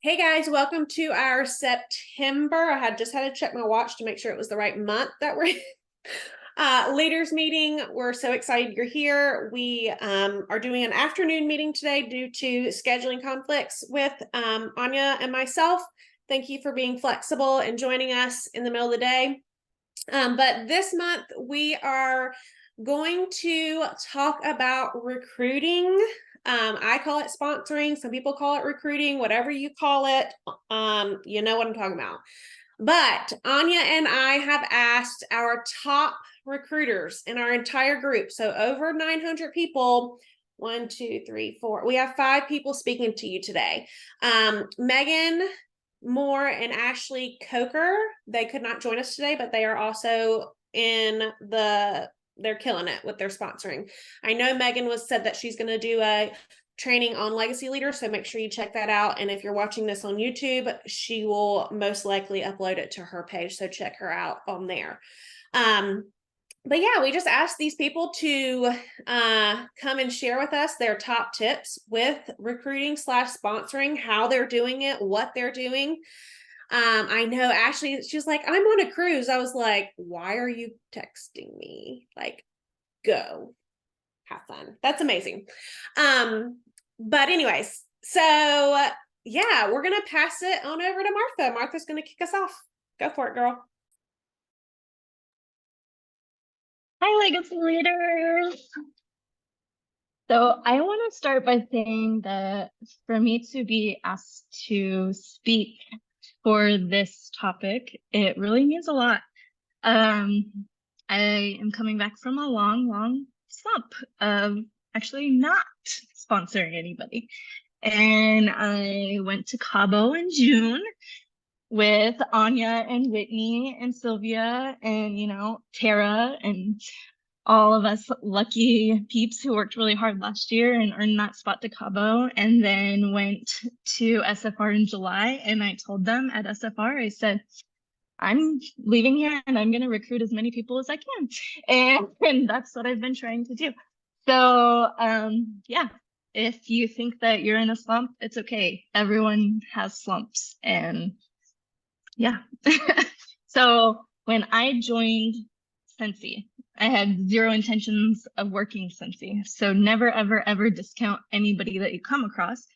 Hey guys, welcome to our September. I had just had to check my watch to make sure it was the right month that we're in. Leaders meeting. We're so excited you're here. We are doing an afternoon meeting today due to scheduling conflicts with Anya and myself. Thank you for being flexible and joining us in the middle of the day. But this month we are going to talk about recruiting. I call it sponsoring. Some people call it recruiting, whatever you call it. You know what I'm talking about. But Anya and I have asked our top recruiters in our entire group. So over 900 people. 1, 2, 3, 4. We have 5 people speaking to you today. Megan Moore and Ashley Coker, they could not join us today, but they are also they're killing it with their sponsoring. I know Megan said that she's going to do a training on legacy leaders, so make sure you check that out. And if you're watching this on YouTube, she will most likely upload it to her page, so check her out on there. But yeah, we just asked these people to come and share with us their top tips with recruiting / sponsoring, how they're doing it, what they're doing. I know Ashley, she's like, I'm on a cruise. I was like, why are you texting me? Like, go have fun. That's amazing. But anyways, so yeah, we're going to pass it on over to Martha. Martha's going to kick us off. Go for it, girl. Hi, Legacy Leaders. So I want to start by saying that for me to be asked to speak for this topic, it really means a lot. I am coming back from a long slump of actually not sponsoring anybody. And I went to Cabo in June with Anya and Whitney and Sylvia and, Tara and all of us lucky peeps who worked really hard last year and earned that spot to Cabo, and then went to SFR in July. And I told them at SFR, I said, I'm leaving here and I'm going to recruit as many people as I can. And that's what I've been trying to do. So, yeah, if you think that you're in a slump, it's okay. Everyone has slumps. And yeah. So when I joined Scentsy, I had zero intentions of working Scentsy. So never, ever, ever discount anybody that you come across.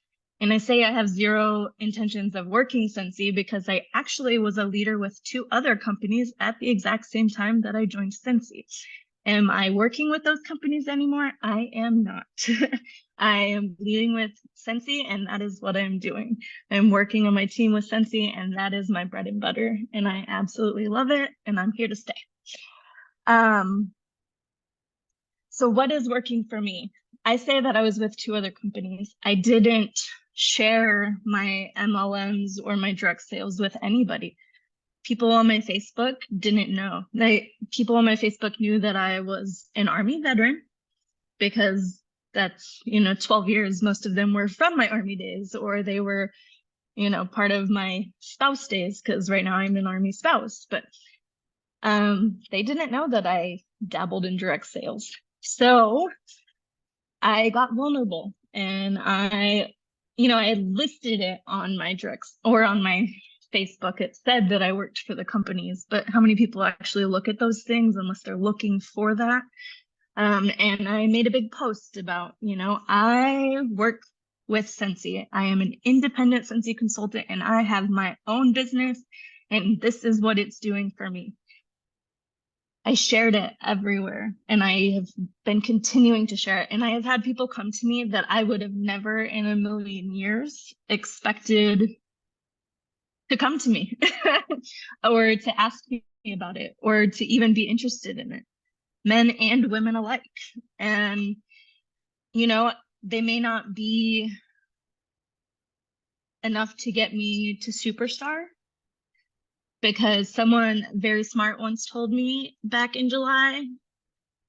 And I say I have zero intentions of working Scentsy because I actually was a leader with 2 other companies at the exact same time that I joined Scentsy. Am I working with those companies anymore? I am not. I am leading with Scentsy, and that is what I'm doing. I'm working on my team with Scentsy, and that is my bread and butter. And I absolutely love it, and I'm here to stay. So what is working for me? I say that I was with 2 other companies. I didn't share my MLMs or my direct sales with anybody. People on my Facebook didn't know. People on my Facebook knew that I was an Army veteran because that's, 12 years. Most of them were from my Army days, or they were, part of my spouse days, because right now I'm an Army spouse. But they didn't know that I dabbled in direct sales. So I got vulnerable, and I listed it on my directs or on my Facebook. It said that I worked for the companies, but how many people actually look at those things unless they're looking for that? And I made a big post about, I work with Scentsy. I am an independent Scentsy consultant, and I have my own business, and this is what it's doing for me. I shared it everywhere, and I have been continuing to share it. And I have had people come to me that I would have never in a million years expected to come to me or to ask me about it or to even be interested in it, men and women alike. And, they may not be enough to get me to superstar, because someone very smart once told me back in July,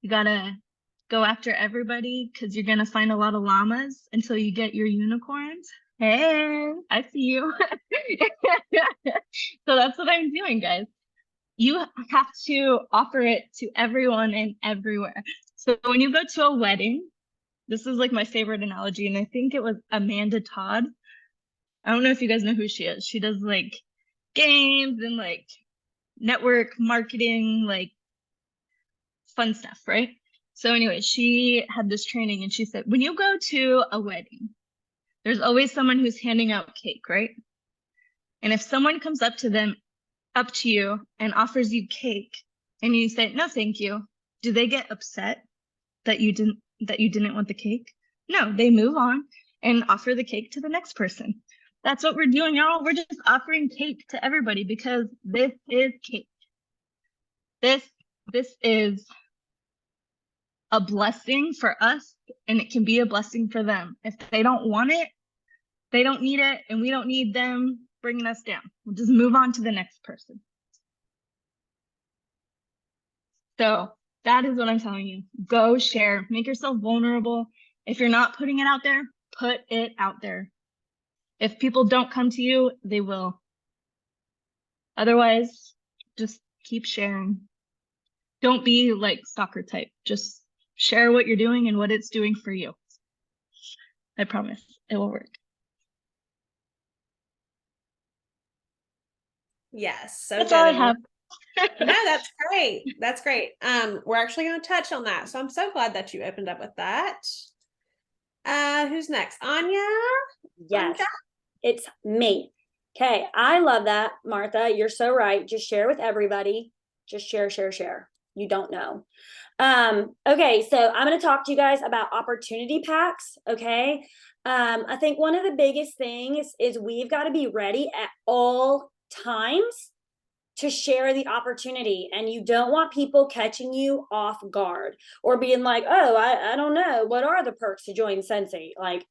you gotta go after everybody because you're gonna find a lot of llamas until you get your unicorns. Hey, I see you. So that's what I'm doing, guys. You have to offer it to everyone and everywhere. So when you go to a wedding, this is like my favorite analogy, and I think it was Amanda Todd I don't know if you guys know who she is. She does like games and like network marketing, like fun stuff, right? So anyway, she had this training and she said, when you go to a wedding, there's always someone who's handing out cake, right? And if someone comes up to you and offers you cake and you say, no, thank you, do they get upset that you didn't want the cake? No, they move on and offer the cake to the next person. That's what we're doing, y'all. We're just offering cake to everybody because this is cake. This is a blessing for us, and it can be a blessing for them. If they don't want it, they don't need it, and we don't need them bringing us down. We'll just move on to the next person. So that is what I'm telling you. Go share, make yourself vulnerable. If you're not putting it out there, put it out there. If people don't come to you, they will. Otherwise, just keep sharing. Don't be like stalker type. Just share what you're doing and what it's doing for you. I promise it will work. Yes, so That's good. all I And have. no, that's great. That's great. We're actually going to touch on that. So I'm so glad that you opened up with that. Who's next? Anya? Yes, Anka? it's me. Okay, I love that, Martha. You're so right. Just share with everybody. Just share, share, share. You don't know. Okay, so I'm going to talk to you guys about opportunity packs. Okay. I think one of the biggest things is we've got to be ready at all times to share the opportunity, and you don't want people catching you off guard or being like, oh, I don't know, what are the perks to join Scentsy? Like,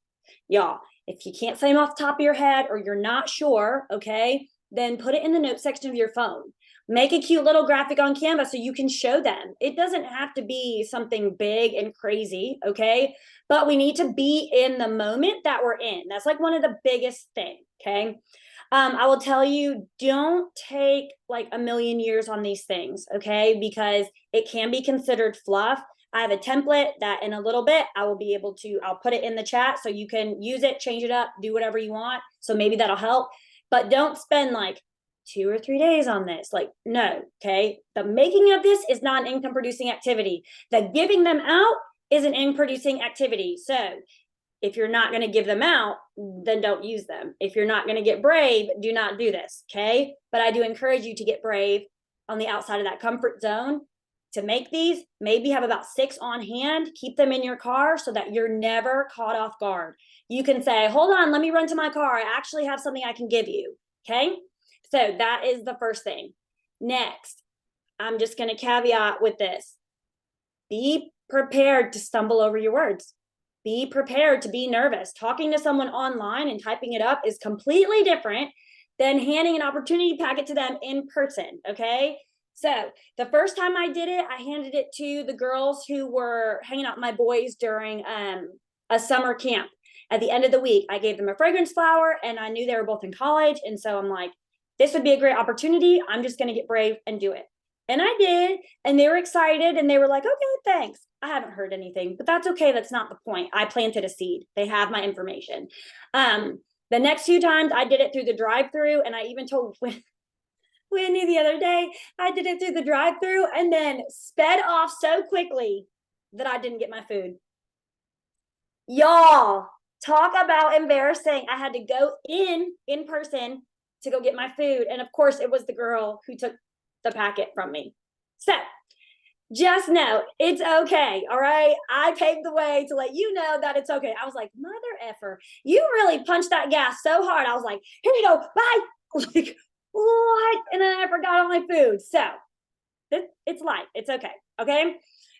y'all, if you can't say them off the top of your head or you're not sure, okay, then put it in the notes section of your phone. Make a cute little graphic on Canva so you can show them. It doesn't have to be something big and crazy, okay? But we need to be in the moment that we're in. That's like one of the biggest things, okay? I will tell you, don't take like a million years on these things, okay? Because it can be considered fluff. I have a template that in a little bit I'll put it in the chat so you can use it, change it up, do whatever you want. So maybe that'll help. But don't spend like 2 or 3 days on this. Like, no, okay? The making of this is not an income producing activity. The giving them out is an income producing activity. So if you're not going to give them out, then don't use them. If you're not going to get brave, do not do this, okay? But I do encourage you to get brave on the outside of that comfort zone to make these. Maybe have about 6 on hand, keep them in your car so that you're never caught off guard. You can say, hold on, let me run to my car. I actually have something I can give you, okay? So that is the first thing. Next, I'm just going to caveat with this. Be prepared to stumble over your words. Be prepared to be nervous. Talking to someone online and typing it up is completely different than handing an opportunity packet to them in person, okay? So the first time I did it, I handed it to the girls who were hanging out with my boys during a summer camp. At the end of the week, I gave them a fragrance flower, and I knew they were both in college. And so I'm like, this would be a great opportunity. I'm just going to get brave and do it. And I did. And they were excited and they were like, okay, thanks. I haven't heard anything, but that's okay. That's not the point. I planted a seed. They have my information. The next few times I did it through the drive-through, and I even told Whitney the other day, I did it through the drive-through and then sped off so quickly that I didn't get my food. Y'all, talk about embarrassing. I had to go in person to go get my food. And of course, it was the girl who took the packet from me. So just know it's okay. All right. I paved the way to let you know that it's okay. I was like, mother effer, you really punched that gas so hard. I was like, here you go. Bye. Like, what? And then I forgot all my food. So it's life. It's okay. Okay.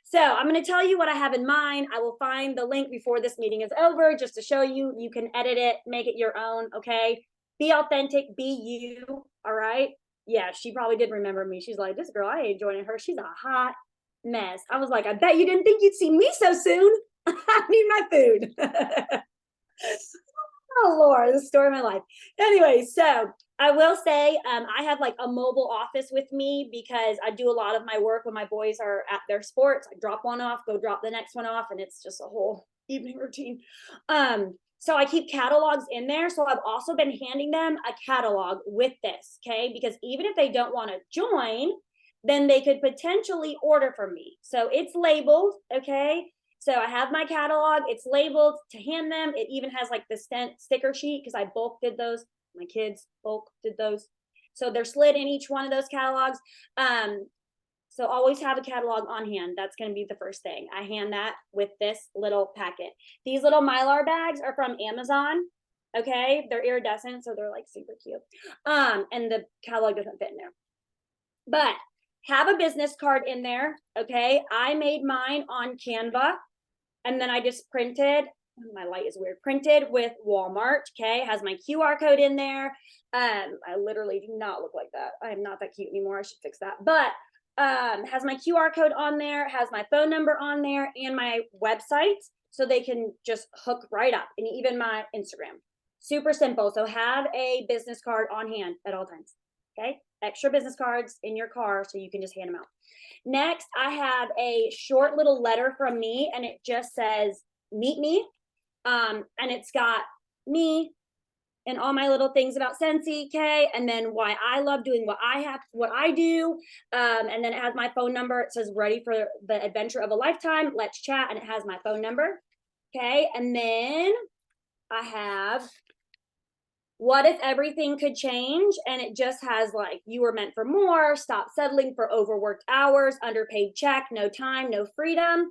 So I'm going to tell you what I have in mind. I will find the link before this meeting is over just to show you. You can edit it, make it your own. Okay. Be authentic. Be you. All right. Yeah. She probably did remember me. She's like, this girl, I ain't joining her. She's a hot mess. I was like, I bet you didn't think you'd see me so soon. I need my food. Oh Lord, the story of my life. Anyway, so I will say I have like a mobile office with me because I do a lot of my work when my boys are at their sports. I drop one off, go drop the next one off, and it's just a whole evening routine. So I keep catalogs in there. So I've also been handing them a catalog with this, okay? Because even if they don't want to join, then they could potentially order from me. So it's labeled, okay? So I have my catalog, it's labeled to hand them. It even has like the sticker sheet because I bulk did those. My kids bulk did those. So they're slid in each one of those catalogs. So always have a catalog on hand. That's going to be the first thing. I hand that with this little packet. These little Mylar bags are from Amazon. Okay. They're iridescent, so they're like super cute. And the catalog doesn't fit in there. But have a business card in there. Okay. I made mine on Canva. And then I just printed, my light is weird, printed with Walmart. Okay. Has my QR code in there. I literally do not look like that. I am not that cute anymore. I should fix that. But has my QR code on there, has my phone number on there, and my website, so they can just hook right up, and even my Instagram. Super simple. So have a business card on hand at all times. Okay. Extra business cards in your car so you can just hand them out. Next, I have a short little letter from me, and it just says, meet me. And it's got me and all my little things about Scentsy, okay, and then why I love doing what I do, and then it has my phone number. It says ready for the adventure of a lifetime, let's chat, and it has my phone number, okay, and then I have what if everything could change, and it just has like, you were meant for more, stop settling for overworked hours, underpaid check, no time, no freedom.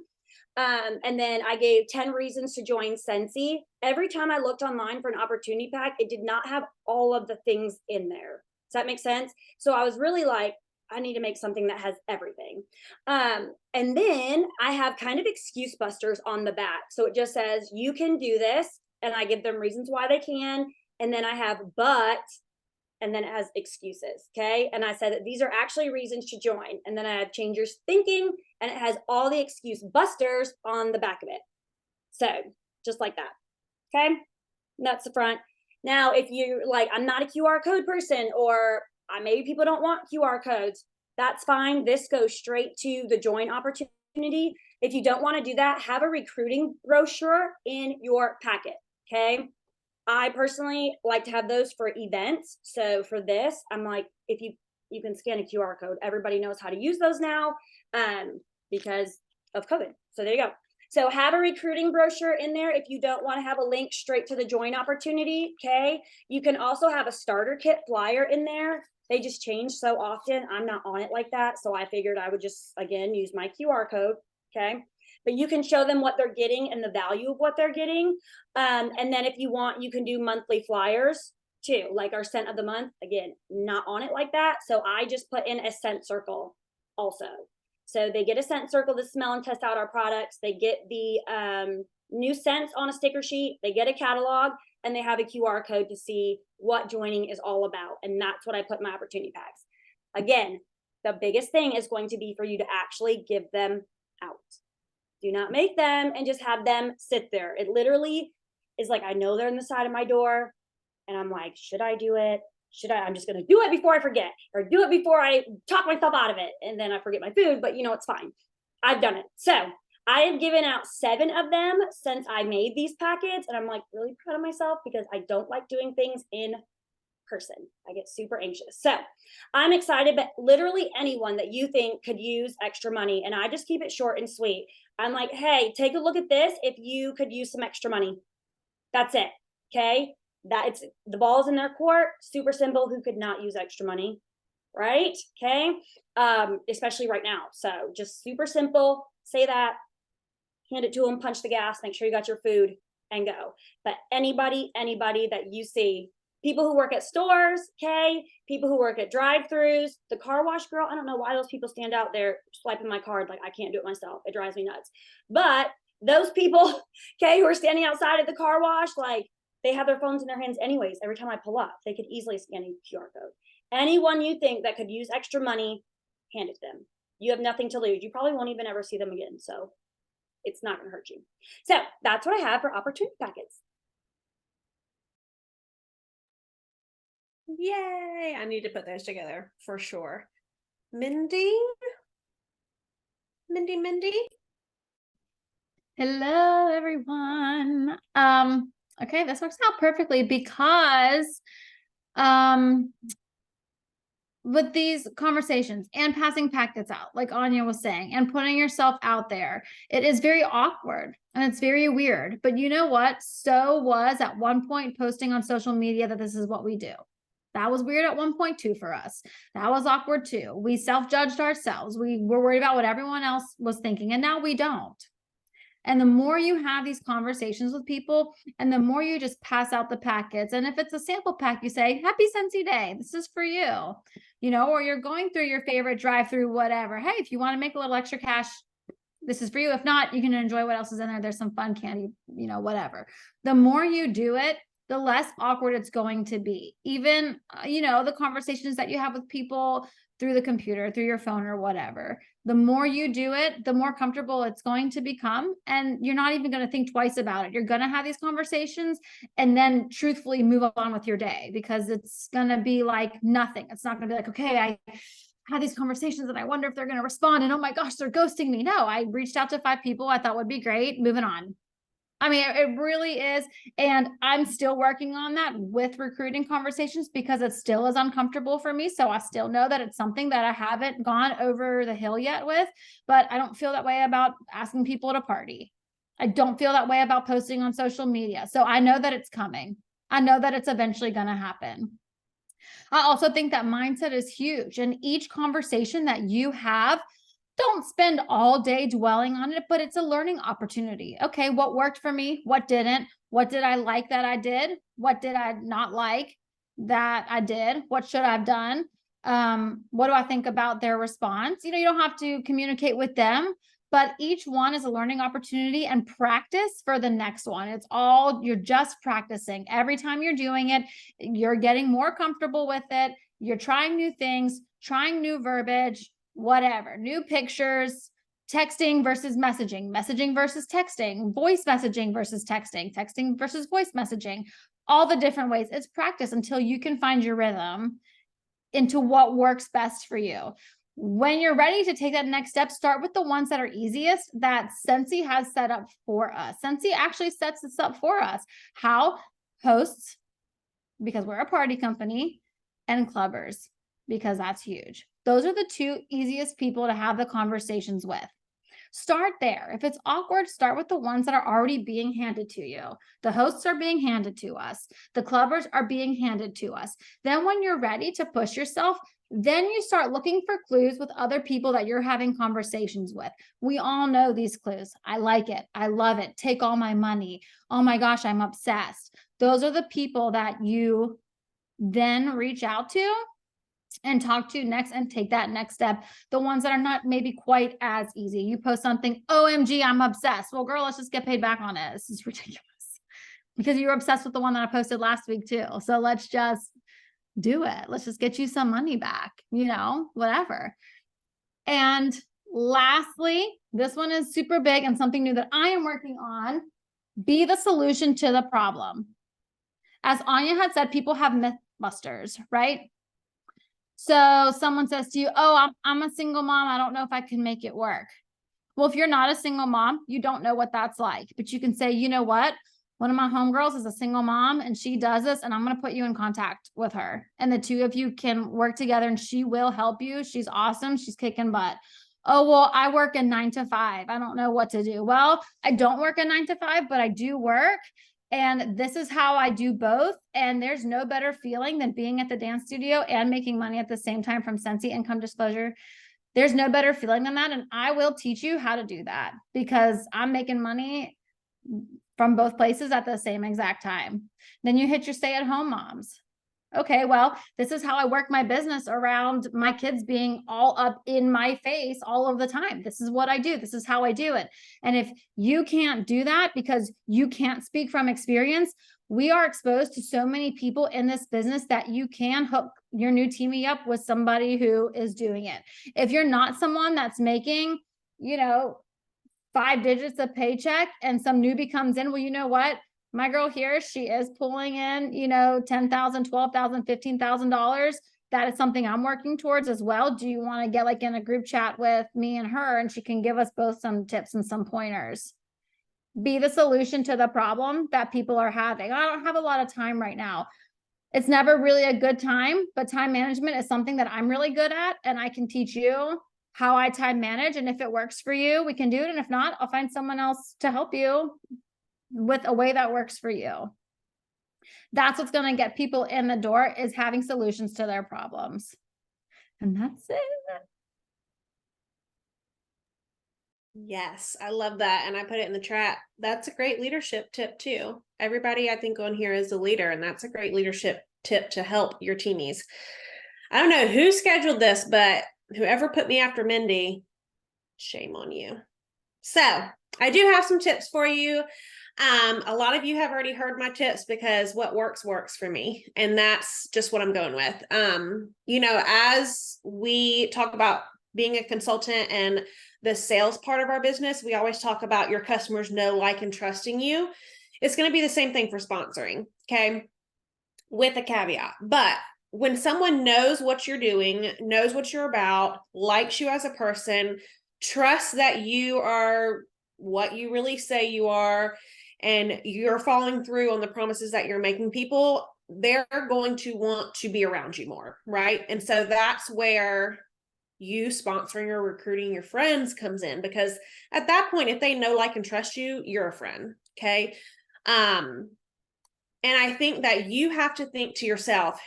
And then I gave 10 reasons to join Scentsy. Every time I looked online for an opportunity pack, it did not have all of the things in there. Does that make sense? So I was really like, I need to make something that has everything. And then I have kind of excuse busters on the back. So it just says, you can do this. And I give them reasons why they can. And then I have, but, and then it has excuses, okay? And I said that these are actually reasons to join. And then I have change your thinking, and it has all the excuse busters on the back of it. So just like that, okay? And that's the front. Now, if you're like, I'm not a QR code person, or maybe people don't want QR codes, that's fine. This goes straight to the join opportunity. If you don't want to do that, have a recruiting brochure in your packet, okay? I personally like to have those for events. So for this, I'm like, if you can scan a QR code, everybody knows how to use those now, because of COVID. So there you go. So have a recruiting brochure in there if you don't want to have a link straight to the join opportunity. Okay. You can also have a starter kit flyer in there. They just change so often. I'm not on it like that. So I figured I would just, again, use my QR code. Okay. But you can show them what they're getting and the value of what they're getting. And then if you want, you can do monthly flyers too, like our scent of the month. Again, not on it like that. So I just put in a scent circle also. So they get a scent circle to smell and test out our products. They get the new scents on a sticker sheet. They get a catalog, and they have a QR code to see what joining is all about. And that's what I put in my opportunity packs. Again, the biggest thing is going to be for you to actually give them out. Do not make them and just have them sit there. It literally is like, I know they're in the side of my door, and I'm like, should I do it? I'm just going to do it before I forget, or do it before I talk myself out of it. And then I forget my food, but it's fine. I've done it. So I have given out 7 of them since I made these packets. And I'm like really proud of myself, because I don't like doing things in person. I get super anxious. So I'm excited, but literally anyone that you think could use extra money, and I just keep it short and sweet. I'm like, hey, take a look at this if you could use some extra money. That's it. Okay. It's the ball's in their court. Super simple. Who could not use extra money? Right. Okay. Especially right now. So just super simple. Say that, hand it to them, punch the gas, make sure you got your food, and go. But anybody that you see, people who work at stores, okay, people who work at drive-throughs, the car wash girl, I don't know why those people stand out there swiping my card like I can't do it myself. It drives me nuts. But those people, okay, who are standing outside at the car wash, like they have their phones in their hands anyways. Every time I pull up, they could easily scan a QR code. Anyone you think that could use extra money, hand it to them. You have nothing to lose. You probably won't even ever see them again. So it's not going to hurt you. So that's what I have for opportunity packets. Yay. I need to put those together for sure. Mindy? Mindy? Hello, everyone. Okay, this works out perfectly because with these conversations and passing packets out, like Anya was saying, and putting yourself out there, it is very awkward and it's very weird. But you know what? So was at one point posting on social media that this is what we do. That was weird at one point too for us. That was awkward too. We self-judged ourselves. We were worried about what everyone else was thinking, and now we don't. And the more you have these conversations with people, and the more you just pass out the packets, and if it's a sample pack, you say, Happy Scentsy Day, this is for you, you know, or you're going through your favorite drive-through, whatever. Hey, if you want to make a little extra cash, this is for you. If not, you can enjoy what else is in there. There's some fun candy, you know, whatever. The more you do it, the less awkward it's going to be. Even, you know, the conversations that you have with people through the computer, through your phone or whatever, the more you do it, the more comfortable it's going to become. And you're not even going to think twice about it. You're going to have these conversations and then truthfully move on with your day, because it's going to be like nothing. It's not going to be like, okay, I had these conversations and I wonder if they're going to respond. And oh my gosh, they're ghosting me. No, I reached out to 5 people I thought would be great. Moving on. I mean, it really is. And I'm still working on that with recruiting conversations because it still is uncomfortable for me. So I still know that it's something that I haven't gone over the hill yet with, but I don't feel that way about asking people to party. I don't feel that way about posting on social media. So I know that it's coming. I know that it's eventually going to happen. I also think that mindset is huge. And each conversation that you have, don't spend all day dwelling on it, but it's a learning opportunity. Okay, what worked for me? What didn't? What did I like that I did? What did I not like that I did? What should I have done? What do I think about their response? You know, you don't have to communicate with them, but each one is a learning opportunity and practice for the next one. It's all, you're just practicing. Every time you're doing it, you're getting more comfortable with it. You're trying new things, trying new verbiage, whatever, new pictures, texting versus messaging, messaging versus texting, voice messaging versus texting, texting versus voice messaging, all the different ways. It's practice until you can find your rhythm into what works best for you. When you're ready to take that next step, start with the ones that are easiest that Scentsy has set up for us. Scentsy actually sets this up for us. How? Hosts, because we're a party company, and clubbers, because that's huge. Those are the 2 easiest people to have the conversations with. Start there. If it's awkward, start with the ones that are already being handed to you. The hosts are being handed to us. The clubbers are being handed to us. Then when you're ready to push yourself, then you start looking for clues with other people that you're having conversations with. We all know these clues. I like it. I love it. Take all my money. Oh my gosh, I'm obsessed. Those are the people that you then reach out to and talk to next and take that next step. The ones that are not maybe quite as easy. You post something, OMG, I'm obsessed. Well, girl, let's just get paid back on it. This is ridiculous because you were obsessed with the one that I posted last week too. So let's just do it. Let's just get you some money back, you know, whatever. And lastly, this one is super big and something new that I am working on. Be the solution to the problem. As Anya had said, people have mythbusters, right? So someone says to you, oh, I'm a single mom. I don't know if I can make it work. Well, if you're not a single mom, you don't know what that's like, but you can say, you know what? One of my homegirls is a single mom and she does this, and I'm going to put you in contact with her. And the 2 of you can work together and she will help you. She's awesome. She's kicking butt. Oh, well, I work a 9 to 5. I don't know what to do. Well, I don't work a 9 to 5, but I do work. And this is how I do both. And there's no better feeling than being at the dance studio and making money at the same time from Scentsy Income Disclosure. There's no better feeling than that. And I will teach you how to do that because I'm making money from both places at the same exact time. Then you hit your stay-at-home moms. Okay, well, this is how I work my business around my kids being all up in my face all of the time. This is what I do. This is how I do it. And if you can't do that because you can't speak from experience, we are exposed to so many people in this business that you can hook your new teamie up with somebody who is doing it. If you're not someone that's making, you know, 5 digits of paycheck and some newbie comes in, well, you know what? My girl here, she is pulling in, you know, $10,000, $12,000, $15,000. That is something I'm working towards as well. Do you want to get like in a group chat with me and her, and she can give us both some tips and some pointers? be the solution to the problem that people are having. I don't have a lot of time right now. It's never really a good time, but time management is something that I'm really good at, and I can teach you how I time manage. And if it works for you, we can do it. And if not, I'll find someone else to help you with a way that works for you. That's what's going to get people in the door, is having solutions to their problems. And that's it. Yes, I love that. And I put it in the chat. That's a great leadership tip too. Everybody I think on here is a leader, and that's a great leadership tip to help your teenies. I don't know who scheduled this, but whoever put me after Mindy, shame on you. So I do have some tips for you. A lot of you have already heard my tips, because what works for me. And that's just what I'm going with. You know, as we talk about being a consultant and the sales part of our business, we always talk about your customers know, like, and trusting you. It's going to be the same thing for sponsoring. Okay. With a caveat. But when someone knows what you're doing, knows what you're about, likes you as a person, trusts that you are what you really say you are, and you're following through on the promises that you're making people, they're going to want to be around you more, right? And so that's where you sponsoring or recruiting your friends comes in, because at that point, if they know, like, and trust you, you're a friend. Okay. And I think that you have to think to yourself,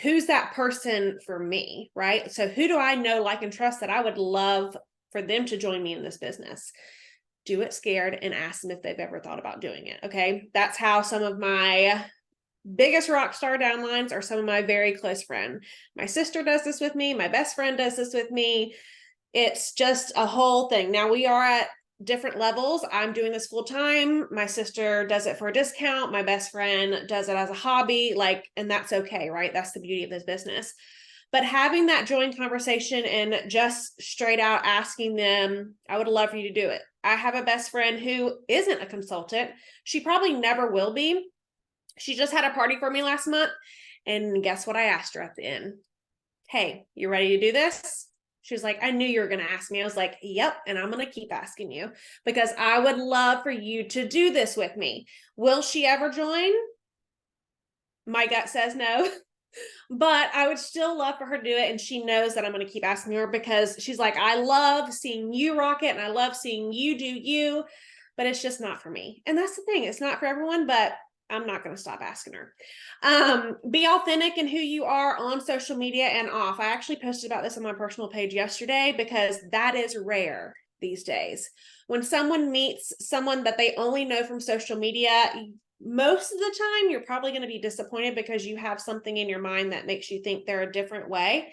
who's that person for me, right? So who do I know, like, and trust that I would love for them to join me in this business? Do it scared and ask them if they've ever thought about doing it. Okay. That's how some of my biggest rock star downlines are some of my very close friends. My sister does this with me. My best friend does this with me. It's just a whole thing. Now we are at different levels. I'm doing this full time. My sister does it for a discount. My best friend does it as a hobby, and that's okay, right? That's the beauty of this business. But having that joint conversation and just straight out asking them, I would love for you to do it. I have a best friend who isn't a consultant. She probably never will be. She just had a party for me last month. And guess what I asked her at the end? Hey, you ready to do this? She was like, I knew you were going to ask me. I was like, yep. And I'm going to keep asking you, because I would love for you to do this with me. Will she ever join? My gut says no. But I would still love for her to do it. And she knows that I'm going to keep asking her, because she's like, I love seeing you rock it, and I love seeing you do you, but it's just not for me. And that's the thing. It's not for everyone, but I'm not going to stop asking her. Be authentic in who you are on social media and off. I actually posted about this on my personal page yesterday, because that is rare these days. When someone meets someone that they only know from social media, most of the time you're probably going to be disappointed, because you have something in your mind that makes you think they're a different way.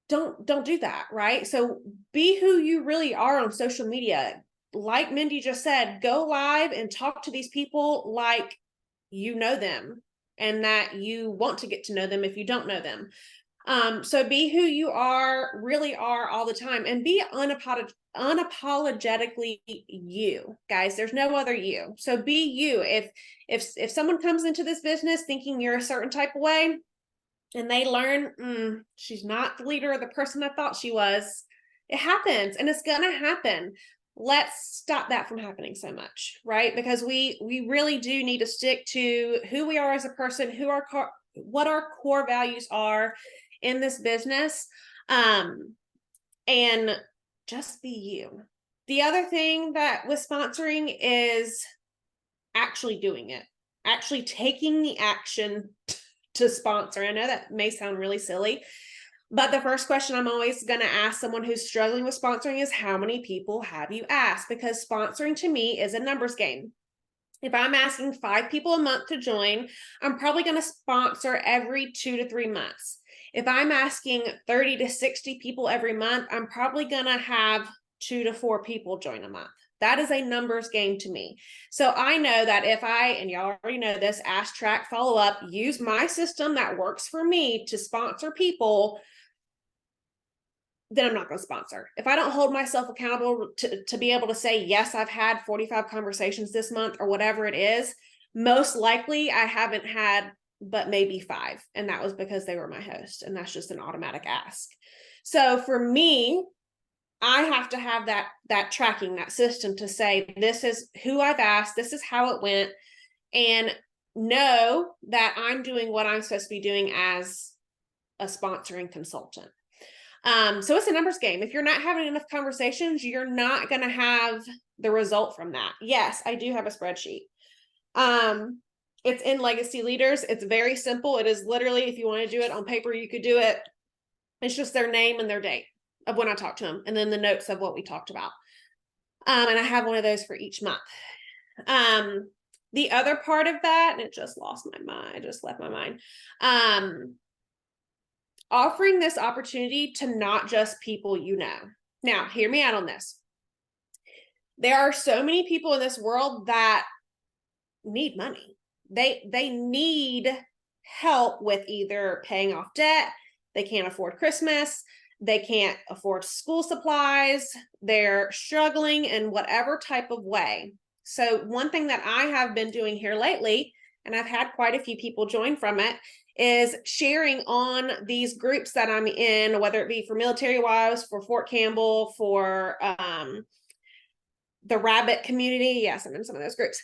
Don't do that, right? So be who you really are on social media. Like Mindy just said, go live and talk to these people like you know them, and that you want to get to know them if you don't know them. So be who you are, really are, all the time, and be unapologetically you, guys. There's no other you. So be you. If someone comes into this business thinking you're a certain type of way, and they learn, she's not the leader or the person I thought she was, it happens, and it's gonna happen. Let's stop that from happening so much, right? Because we really do need to stick to who we are as a person, what our core values are in this business, and just be you. The other thing that with sponsoring is actually doing it, actually taking the action to sponsor. I know that may sound really silly, but the first question I'm always going to ask someone who's struggling with sponsoring is, how many people have you asked? Because sponsoring to me is a numbers game. If I'm asking 5 people a month to join, I'm probably going to sponsor every 2 to 3 months. If I'm asking 30 to 60 people every month, I'm probably going to have 2 to 4 people join a month. That is a numbers game to me. So I know that if and y'all already know this, ask, track, follow up, use my system that works for me to sponsor people, then I'm not going to sponsor. If I don't hold myself accountable to be able to say, yes, I've had 45 conversations this month or whatever it is, most likely I haven't had but maybe 5. And that was because they were my host. And that's just an automatic ask. So for me, I have to have that tracking, that system to say, this is who I've asked, this is how it went, and know that I'm doing what I'm supposed to be doing as a sponsoring consultant. So it's a numbers game. If you're not having enough conversations, you're not going to have the result from that. Yes, I do have a spreadsheet. It's in Legacy Leaders. It's very simple. It is literally, if you want to do it on paper, you could do it. It's just their name and their date of when I talked to them, and then the notes of what we talked about. And I have one of those for each month. The other part of that, and it just lost my mind, I just left my mind. Offering this opportunity to not just people you know. Now, hear me out on this. There are so many people in this world that need money. They need help with either paying off debt, they can't afford Christmas, they can't afford school supplies, they're struggling in whatever type of way. So one thing that I have been doing here lately, and I've had quite a few people join from it, is sharing on these groups that I'm in, whether it be for Military Wives, for Fort Campbell, for the rabbit community. Yes, I'm in some of those groups.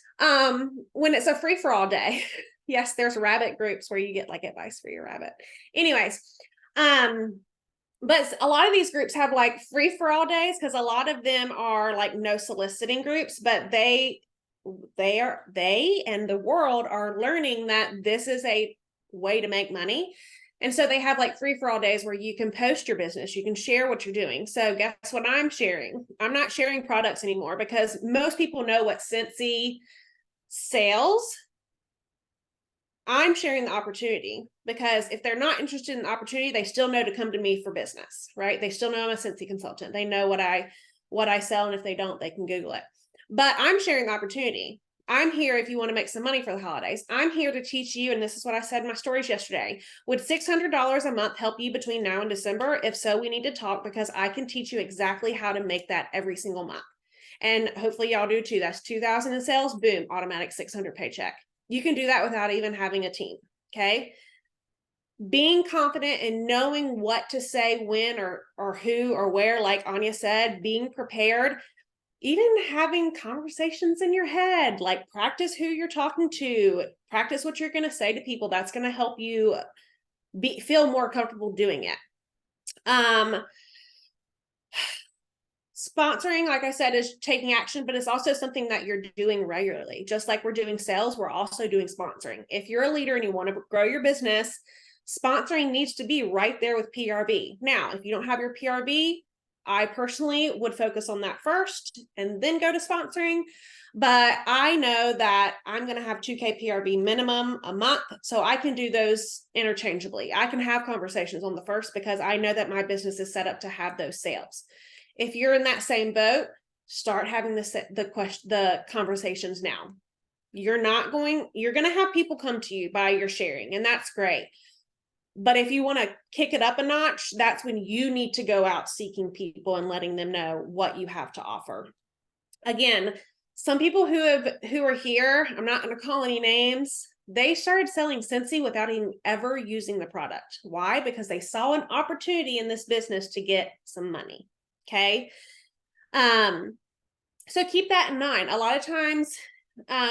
When it's a free for all day. Yes, there's rabbit groups where you get like advice for your rabbit. Anyways, but a lot of these groups have like free for all days, because a lot of them are like no soliciting groups, but they and the world are learning that this is a way to make money. And so they have like free for all days where you can post your business, you can share what you're doing. So guess what I'm sharing? I'm not sharing products anymore, because most people know what Scentsy sells. I'm sharing the opportunity, because if they're not interested in the opportunity, they still know to come to me for business, right? They still know I'm a Scentsy consultant. They know what I sell. And if they don't, they can Google it. But I'm sharing the opportunity. I'm here if you want to make some money for the holidays. I'm here to teach you, and this is what I said in my stories yesterday. Would $600 a month help you between now and December? If so, we need to talk, because I can teach you exactly how to make that every single month. And hopefully y'all do too. That's 2,000 in sales, boom, automatic 600 paycheck. You can do that without even having a team, okay? Being confident and knowing what to say when or who or where, like Anya said, being prepared. Even having conversations in your head, like practice who you're talking to, practice what you're going to say to people. That's going to help you feel more comfortable doing it. Sponsoring, like I said, is taking action, but it's also something that you're doing regularly. Just like we're doing sales, we're also doing sponsoring. If you're a leader and you want to grow your business, sponsoring needs to be right there with PRB. Now, if you don't have your PRB, I personally would focus on that first and then go to sponsoring. But I know that I'm going to have 2K PRB minimum a month, so I can do those interchangeably. I can have conversations on the first, because I know that my business is set up to have those sales. If you're in that same boat, start having the conversations now. You're going to have people come to you by your sharing, and that's great. But if you want to kick it up a notch, that's when you need to go out seeking people and letting them know what you have to offer. Again, some people who are here, I'm not going to call any names, they started selling Scentsy without even ever using the product. Why? Because they saw an opportunity in this business to get some money. Okay. So keep that in mind. A lot of times,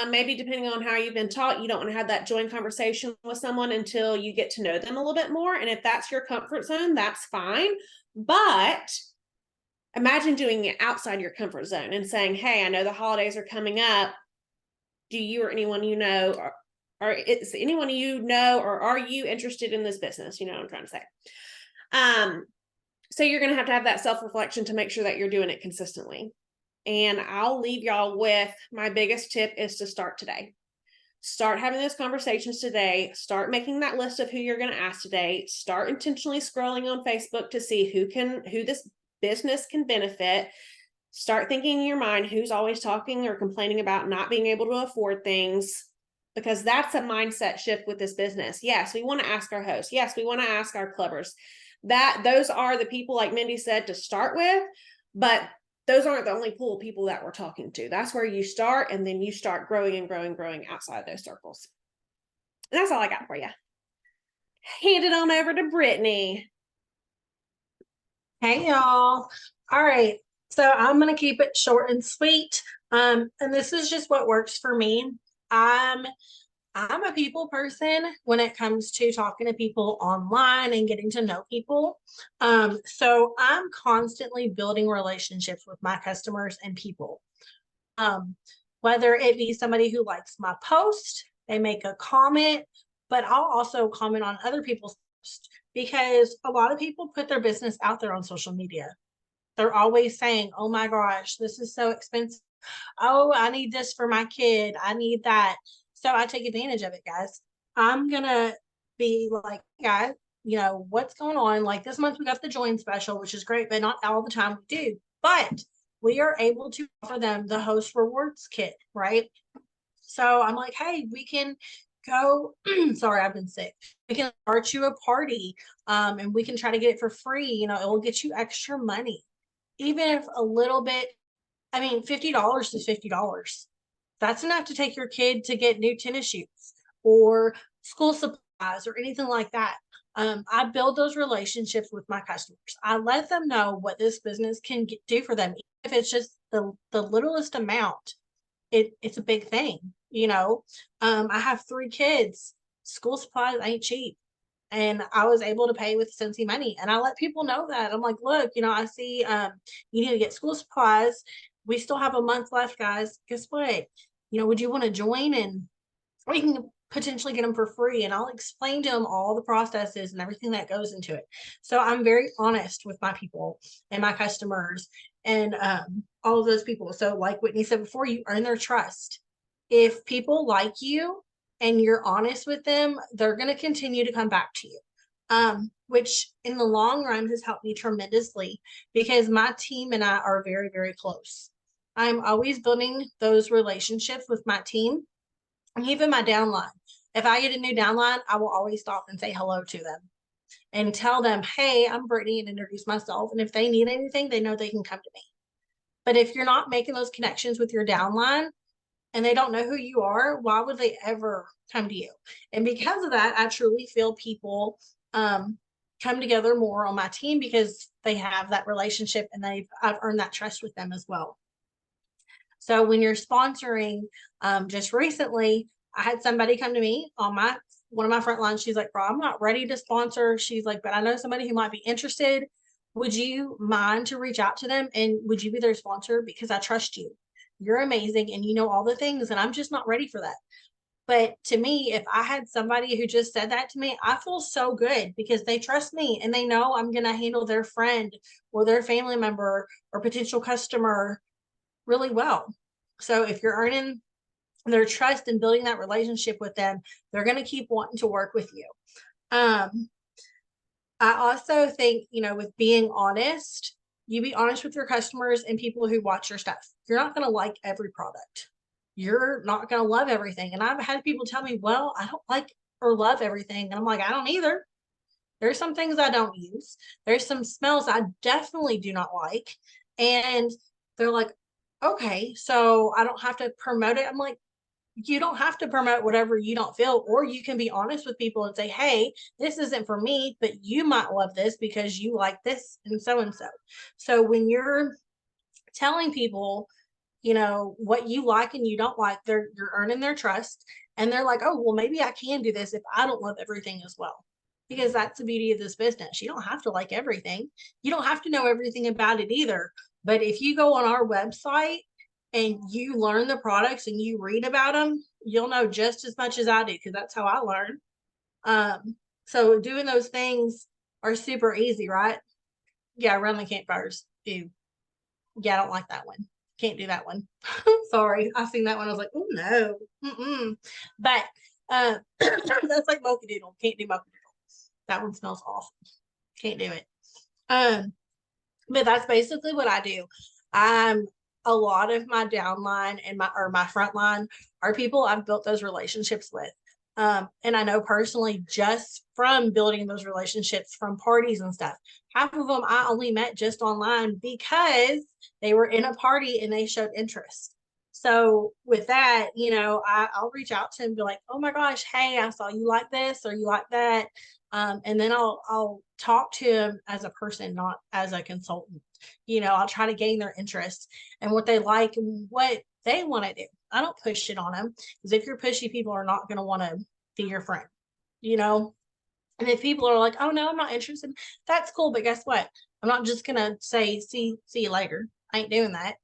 maybe depending on how you've been taught, you don't want to have that joint conversation with someone until you get to know them a little bit more. And if that's your comfort zone, that's fine. But imagine doing it outside your comfort zone and saying, hey, I know the holidays are coming up. Do you or anyone you know, or is anyone you know, or are you interested in this business? You know what I'm trying to say. So you're going to have that self-reflection to make sure that you're doing it consistently. And I'll leave y'all with my biggest tip is to start today. Start having those conversations today. Start making that list of who you're going to ask today. Start intentionally scrolling on Facebook to see who this business can benefit. Start thinking in your mind who's always talking or complaining about not being able to afford things, because that's a mindset shift with this business. Yes, we want to ask our hosts. Yes, we want to ask our clubbers. Those are the people, like Mindy said, to start with, but those aren't the only pool of people that we're talking to. That's where you start, and then you start growing and growing, growing outside those circles. And that's all I got for you. Hand it on over to Brittany. Hey y'all. All right. So I'm gonna keep it short and sweet. And this is just what works for me. I'm I'm a people person when it comes to talking to people online and getting to know people. So I'm constantly building relationships with my customers and people. Um, Whether it be somebody who likes my post, they make a comment, but I'll also comment on other people's posts because a lot of people put their business out there on social media. They're always saying, "Oh my gosh, this is so expensive. Oh, I need this for my kid. I need that." So I take advantage of it, guys. I'm gonna be like, guys, what's going on? Like this month we got the join special, which is great, but not all the time we do. But we are able to offer them the host rewards kit, right? So I'm like, hey, we can go. Sorry, I've been sick. We can start you a party, and we can try to get it for free. It will get you extra money, even if a little bit. I mean, $50 is $50. That's enough to take your kid to get new tennis shoes or school supplies or anything like that. I build those relationships with my customers. I let them know what this business can do for them, if it's just the littlest amount. It's a big thing. I have 3 kids. School supplies ain't cheap. And I was able to pay with Cincy money. And I let people know that. I'm like, look, I see you need to get school supplies. We still have a month left, guys. Guess what? Would you want to join? And we can potentially get them for free. And I'll explain to them all the processes and everything that goes into it. So I'm very honest with my people and my customers and all of those people. So like Whitney said before, you earn their trust. If people like you and you're honest with them, they're going to continue to come back to you. Which in the long run has helped me tremendously because my team and I are very, very close. I'm always building those relationships with my team and even my downline. If I get a new downline, I will always stop and say hello to them and tell them, hey, I'm Brittany, and introduce myself. And if they need anything, they know they can come to me. But if you're not making those connections with your downline and they don't know who you are, why would they ever come to you? And because of that, I truly feel people come together more on my team because they have that relationship and I've earned that trust with them as well. So when you're sponsoring, just recently, I had somebody come to me on one of my front lines. She's like, bro, I'm not ready to sponsor. She's like, but I know somebody who might be interested. Would you mind to reach out to them? And would you be their sponsor? Because I trust you. You're amazing and you know all the things, and I'm just not ready for that. But to me, if I had somebody who just said that to me, I feel so good because they trust me and they know I'm going to handle their friend or their family member or potential customer really well. So if you're earning their trust and building that relationship with them, they're going to keep wanting to work with you. I also think, with being honest, you be honest with your customers and people who watch your stuff. You're not going to like every product. You're not going to love everything. And I've had people tell me, well, I don't like or love everything. And I'm like, I don't either. There's some things I don't use. There's some smells I definitely do not like. And they're like, okay, so I don't have to promote it. I'm like, you don't have to promote whatever you don't feel, or you can be honest with people and say, hey, this isn't for me, but you might love this because you like this and so and so. So when you're telling people, what you like and you don't like, you're earning their trust. And they're like, oh, well, maybe I can do this if I don't love everything as well. Because that's the beauty of this business. You don't have to like everything. You don't have to know everything about it either. But if you go on our website and you learn the products and you read about them, you'll know just as much as I do, because that's how I learn. So doing those things are super easy, right? Yeah, around the campfires. Ew. Yeah, I don't like that one. Can't do that one. Sorry. I seen that one. I was like, oh no. Mm-mm. But that's like mocha doodle. Can't do mocha doodle. That one smells awful. Can't do it. But that's basically what I do. A lot of my downline and my front line are people I've built those relationships with. And I know personally just from building those relationships from parties and stuff. Half of them I only met just online because they were in a party and they showed interest. So with that, I'll reach out to him and be like, oh my gosh, hey, I saw you like this or you like that. And then I'll talk to him as a person, not as a consultant. I'll try to gain their interest and what they like and what they want to do. I don't push it on them, because if you're pushy, people are not going to want to be your friend, And if people are like, oh no, I'm not interested, that's cool. But guess what? I'm not just going to say, see you later. I ain't doing that.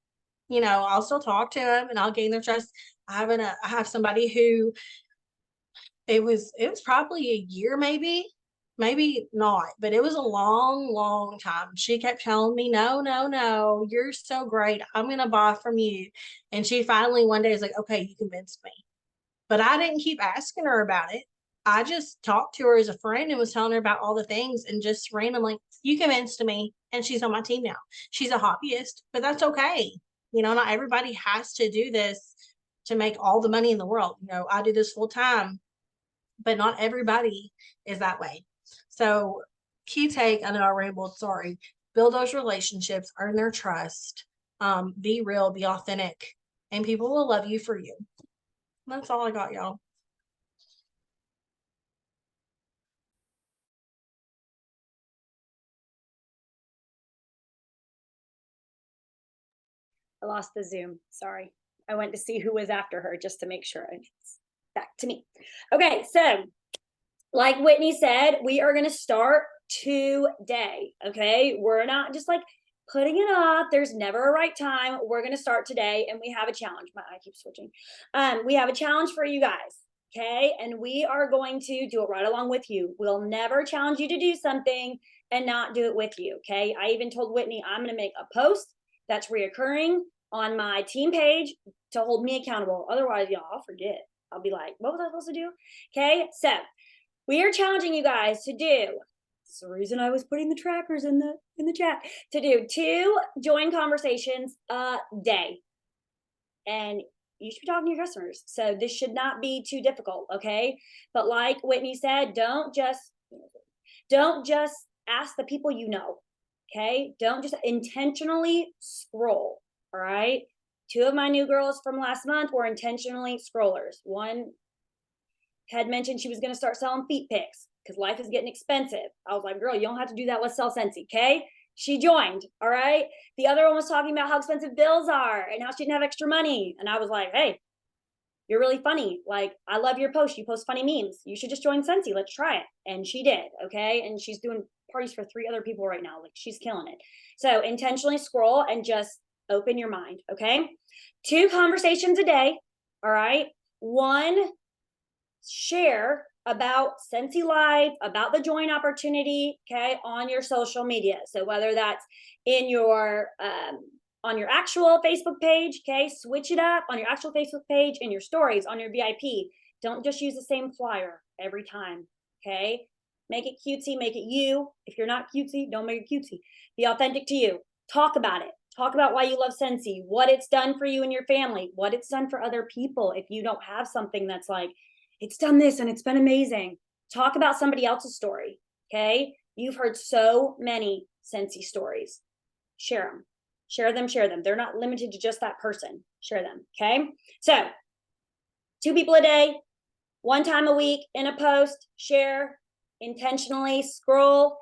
I'll still talk to them and I'll gain their trust. I have somebody who it was probably a year, maybe not, but it was a long time. She kept telling me, no, you're so great, I'm gonna buy from you. And she finally one day was like, okay, you convinced me. But I didn't keep asking her about it. I just talked to her as a friend and was telling her about all the things, and just randomly, you convinced me, and she's on my team now. She's a hobbyist, but that's okay. Not everybody has to do this to make all the money in the world. I do this full time, but not everybody is that way. So key take, I know I rambled, sorry. Build those relationships, earn their trust, be real, be authentic, and people will love you for you. That's all I got, y'all. I lost the Zoom. Sorry. I went to see who was after her just to make sure it's back to me. Okay, so like Whitney said, we are going to start today. Okay, we're not just like putting it off. There's never a right time. We're going to start today, and we have a challenge. My eye keeps switching. We have a challenge for you guys. Okay, and we are going to do it right along with you. We'll never challenge you to do something and not do it with you. Okay, I even told Whitney I'm going to make a post that's reoccurring on my team page to hold me accountable. Otherwise, y'all, I'll forget. I'll be like, what was I supposed to do? Okay, so we are challenging you guys to do, that's the reason I was putting the trackers in the chat, to do 2 join conversations a day. And you should be talking to your customers. So this should not be too difficult, okay? But like Whitney said, don't just ask the people you know, okay? Don't just intentionally scroll, all right? 2 of my new girls from last month were intentionally scrollers. One had mentioned she was going to start selling feet pics because life is getting expensive. I was like, girl, you don't have to do that. Let's sell Scentsy, okay? She joined, all right? The other one was talking about how expensive bills are and how she didn't have extra money. And I was like, hey, you're really funny. Like, I love your post. You post funny memes. You should just join Scentsy. Let's try it. And she did, okay? And she's doing parties for 3 other people right now. Like, she's killing it. So intentionally scroll and just open your mind, okay? 2 conversations a day, all right? 1, share about Scentsy Live, about the join opportunity, okay, on your social media. So whether that's in your on your actual Facebook page, okay, switch it up on your actual Facebook page, in your stories, on your VIP. Don't just use the same flyer every time, okay? Make it cutesy, make it you. If you're not cutesy, don't make it cutesy. Be authentic to you. Talk about it. Talk about why you love Scentsy, what it's done for you and your family, what it's done for other people. If you don't have something that's like, it's done this and it's been amazing. Talk about somebody else's story, okay? You've heard so many Scentsy stories. Share them. Share them, share them. They're not limited to just that person. Share them, okay? So 2 people a day, 1 time a week in a post, share, intentionally scroll,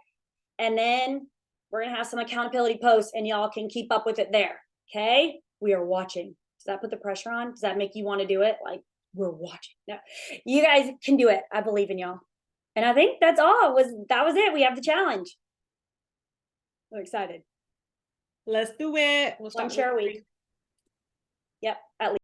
and then we're going to have some accountability posts and y'all can keep up with it there, okay? We are watching. Does that put the pressure on? Does that make you want to do it? Like, we're watching. No, you guys can do it. I believe in y'all. And I think that's all. That was it. We have the challenge. I'm excited. Let's do it. We'll One start share a week.